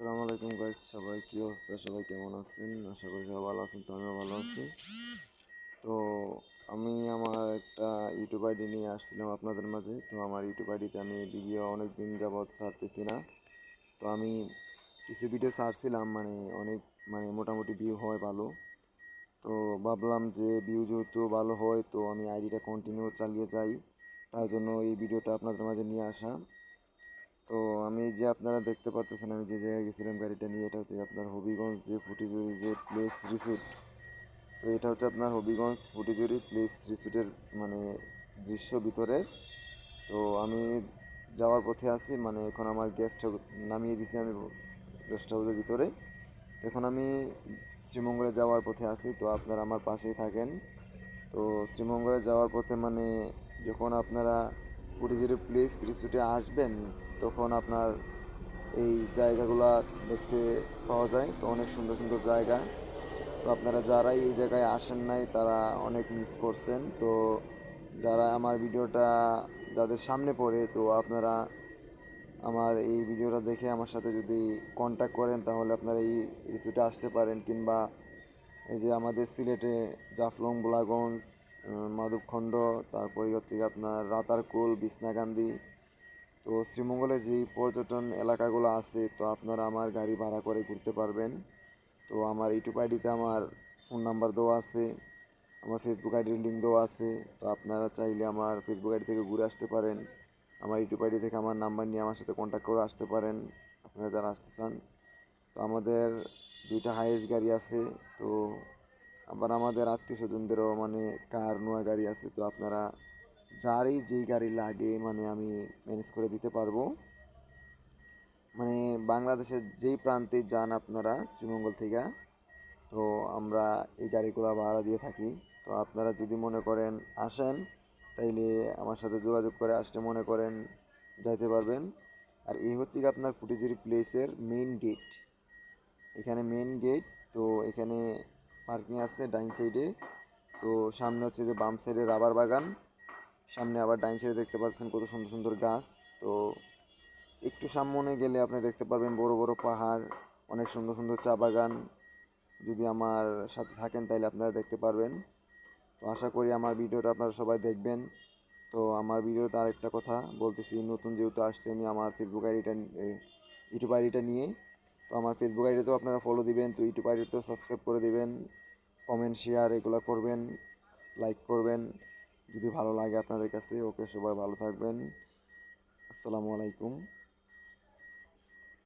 আসসালামু আলাইকুম গাইস, সবাই কি অবস্থা? সবাই কেমন আছেন? আশা করি সবাই ভালো আছেন। তো আমিও ভালো আছি। তো আমি আমার একটা ইউটিউব আইডি নিয়ে আসছিলাম আপনাদের মাঝে। তো আমার ইউটিউব আইডিতে আমি ভিডিও অনেক দিন যাবৎ ছাড়তেছি না। তো আমি কিছু ভিডিও ছাড়ছিলাম, অনেক মোটামুটি ভিউ হয় ভালো। তো ভাবলাম যে ভিউ যেহেতু ভালো হয়, তো আমি আইডিটা কন্টিনিউ চালিয়ে যাই। তার জন্য এই ভিডিওটা আপনাদের মাঝে নিয়ে আসা। তো আমি যে আপনারা দেখতে পারতেছেন, আমি যে জায়গায় গেছিলাম গাড়িটা নিয়ে, এটা হচ্ছে আপনার হবিগঞ্জ যে ফুটিজুরি যে প্লেস রিসোর্ট। তো এটা হচ্ছে আপনার হবিগঞ্জ ফুটিজুরি প্লেস রিসোর্টের মানে দৃশ্য ভিতরের। তো আমি যাওয়ার পথে আছি, এখন আমার গেস্ট নামিয়ে দিছি আমি গেস্ট হাউসের ভিতরে। তো এখন আমি শ্রীমঙ্গলে যাওয়ার পথে আছি, তো আপনারা আমার পাশেই থাকেন। তো শ্রীমঙ্গলে যাওয়ার পথে যখন আপনারা ফুটিজুরি প্লেস রিসোর্টে আসবেন, তখন আপনার এই জায়গাগুলা দেখতে পাওয়া যায়। তো অনেক সুন্দর সুন্দর জায়গা। তো আপনারা যারাই এই জায়গায় আসেন নাই, তারা অনেক মিস করছেন। তো যারা আমার ভিডিওটা যাদের সামনে পড়ে, তো আপনারা আমার এই ভিডিওটা দেখে আমার সাথে যদি কন্ট্যাক্ট করেন, তাহলে আপনারা এই রিসোর্টে আসতে পারেন। কিংবা এই যে আমাদের সিলেটে জাফলং, গোলাগঞ্জ, মাধবখণ্ড, তারপরে হচ্ছে গিয়ে আপনার রাতারকুল, বিছনাকান্দি। তো শ্রীমঙ্গলে যেই পর্যটন এলাকাগুলো আছে, তো আপনারা আমার গাড়ি ভাড়া করে ঘুরতে পারবেন। তো আমার ইউটিউব আইডিতে আমার ফোন নাম্বার দেওয়া আছে, আমার ফেসবুক আইডির লিঙ্ক দেওয়া আছে। তো আপনারা চাইলে আমার ফেসবুক আইডি থেকে ঘুরে আসতে পারেন, আমার ইউটিউব আইডি থেকে আমার নাম্বার নিয়ে আমার সাথে কন্ট্যাক্ট করে আসতে পারেন, আপনারা যারা আসতে চান। তো আমাদের দুইটা হাইয়েস্ট গাড়ি আছে। তো আবার আমাদের আত্মীয় স্বজনদেরও কার নোয়া গাড়ি আছে। তো আপনারা যারই যেই গাড়ি লাগে আমি ম্যানেজ করে দিতে পারবো। মানে বাংলাদেশের যেই প্রান্তে যান আপনারা শ্রীমঙ্গল থেকে, তো আমরা এই গাড়িগুলো ভাড়া দিয়ে থাকি। তো আপনারা যদি মনে করেন আসেন, তাইলে আমার সাথে যোগাযোগ করে আসতে মনে করেন যাইতে পারবেন। আর এই হচ্ছে কি আপনার ফুটিজুরি প্লেসের মেইন গেট। এখানে মেইন গেট। তো এখানে পার্কিং আছে ডাইন সাইডে। তো সামনে হচ্ছে যে বাম সাইডে রাবার বাগান, সামনে আবার ডাইন সাইডে দেখতে পাচ্ছেন কত সুন্দর সুন্দর গাছ। তো একটু সামনে গেলে আপনি দেখতে পারবেন বড় বড় পাহাড়, অনেক সুন্দর সুন্দর চা বাগান। যদি আমার সাথে থাকেন তাহলে আপনারা দেখতে পারবেন। তো আশা করি আমার ভিডিওটা আপনারা সবাই দেখবেন। তো আমার ভিডিওতে আরেকটা কথা বলতেছি, নতুন যেহেতু আসছে, আমি আমার ফেসবুক আইডিটা ইউটিউব আইডিটা নিয়ে। তো আমার ফেসবুক আইডিতেও আপনারা ফলো দিবেন, তো ইউটিউব আইডিতেও সাবস্ক্রাইব করে দিবেন, কমেন্ট শেয়ার এগুলো করবেন, লাইক করবেন যদি ভালো লাগে আপনাদের কাছে। ওকে, সবাই ভালো থাকবেন। আসসালামু আলাইকুম।